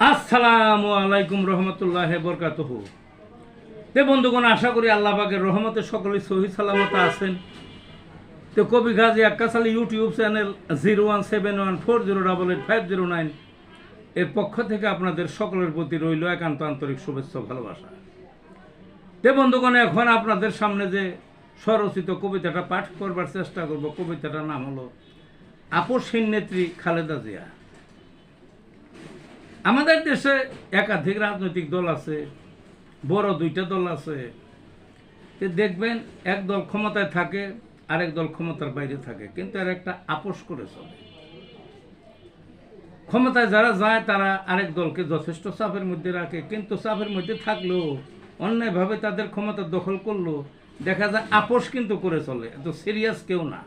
আসসালামু আলাইকুম রহমতুল্লাহ বরকাতুহু। বন্ধুগণ, আশা করি আল্লাহ পাকের রহমতে সকলেই সহি সালামত আছেন। তো কবি গাজী আক্কাস আলী ইউটিউব চ্যানেল 017140885009 এর পক্ষ থেকে আপনাদের সকলের প্রতি রইল একান্ত আন্তরিক শুভেচ্ছা ভালোবাসা। বন্ধুগণ, এখন আপনাদের সামনে যে স্বরচিত কবিতাটা পাঠ করবার চেষ্টা করব, কবিতাটার নাম হলো আপসহীন নেত্রী খালেদা জিয়া। আমাদের দেশে একাধিক রাজনৈতিক দল আছে, বড় দুইটা দল আছে। দেখবেন এক দল ক্ষমতায় থাকে, আরেক দল ক্ষমতার বাইরে থাকে, কিন্তু আর একটা আপোষ করে চলে। ক্ষমতায় যারা যায় তারা আরেক দলকে যথেষ্ট চাপের মধ্যে রাখে, কিন্তু চাপের মধ্যে থাকলেও অন্যায়ভাবে তাদের ক্ষমতা দখল করলো দেখা যায় আপোষ কিন্তু করে চলে, এত সিরিয়াস কেউ না।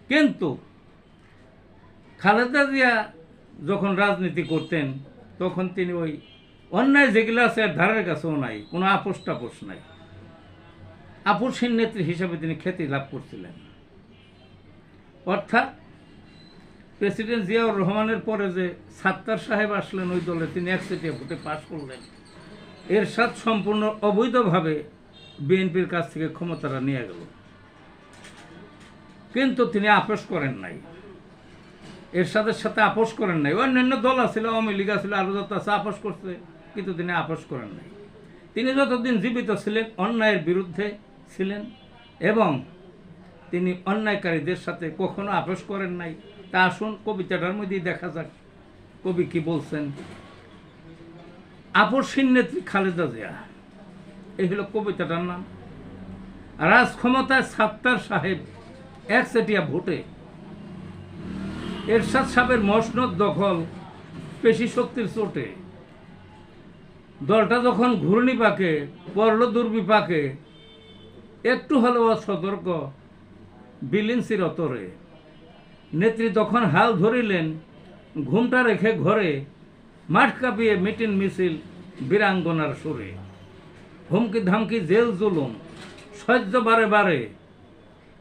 কিন্তু খালেদা জিয়া যখন রাজনীতি করতেন তখন তিনি ওই অন্যায় যেগুলো আছে আর ধারের কাছেও নাই, কোনো আপোষ টাপোষ নাই। আপসহীন নেত্রী হিসাবে তিনি খ্যাতি লাভ করছিলেন। অর্থাৎ প্রেসিডেন্ট জিয়াউর রহমানের পরে যে সাত্তার সাহেব আসলেন ওই দলে, তিনি একচেটিয়া ভোটে পাশ করলেন। এরশাদ সম্পূর্ণ অবৈধভাবে বিএনপির কাছ থেকে ক্ষমতাটা নিয়ে গেল, কিন্তু তিনি আপোষ করেন নাই, এরশাদের সাথে আপোষ করেন নাই। অন্যান্য দল আছিল, আওয়ামী লীগ আছিল, আরো যত আছে আপোষ করছে, কিন্তু তিনি আপোষ করেন নাই। তিনি যতদিন জীবিত ছিলেন অন্যায়ের বিরুদ্ধে ছিলেন এবং তিনি অন্যায়কারীদের সাথে কখনো আপোষ করেন নাই। তা আসুন কবিতাটার মধ্যেই দেখা যাক কবি কি বলছেন। আপসহীন নেত্রী খালেদা জিয়া, এই হলো কবিতাটার নাম। রাজ ক্ষমতায় সাত্তার সাহেব একচেটিয়া ভোটে এরশাদ সাহেবের মসনদ দখল পেশি শক্তির চোটে, দলটা যখন ঘূর্ণিপাকে পড়ল দুর্বিপাকে, একটু হলেও সতর্ক বিলিন্সির অতরে, নেত্রী তখন হাল ধরিলেন ঘুমটা রেখে ঘরে, মাঠ কাঁপিয়ে মিটিং মিছিল বীরাঙ্গনার সুরে, হুমকি ধামকি জেল জুলুম সহ্য বারে বারে,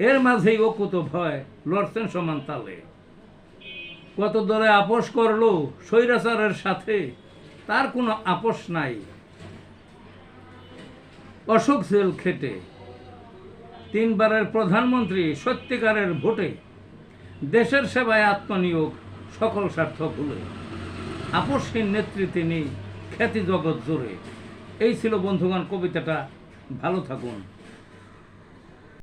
এর মাঝেই অকুত ভয় লড়ছেন সমান তালে। কত দলে আপোষ করলো স্বৈরাচারের সাথে, তার কোনো আপোষ নাই অশোক জেল খেটে, তিনবারের প্রধানমন্ত্রী সত্যিকারের ভোটে, দেশের সেবায় আত্মনিয়োগ সকল স্বার্থ ভুলে, আপসহীন নেত্রী তিনি খ্যাতি জগৎ জোরে। এই ছিল বন্ধুগণ কবিতাটা। ভালো থাকুন।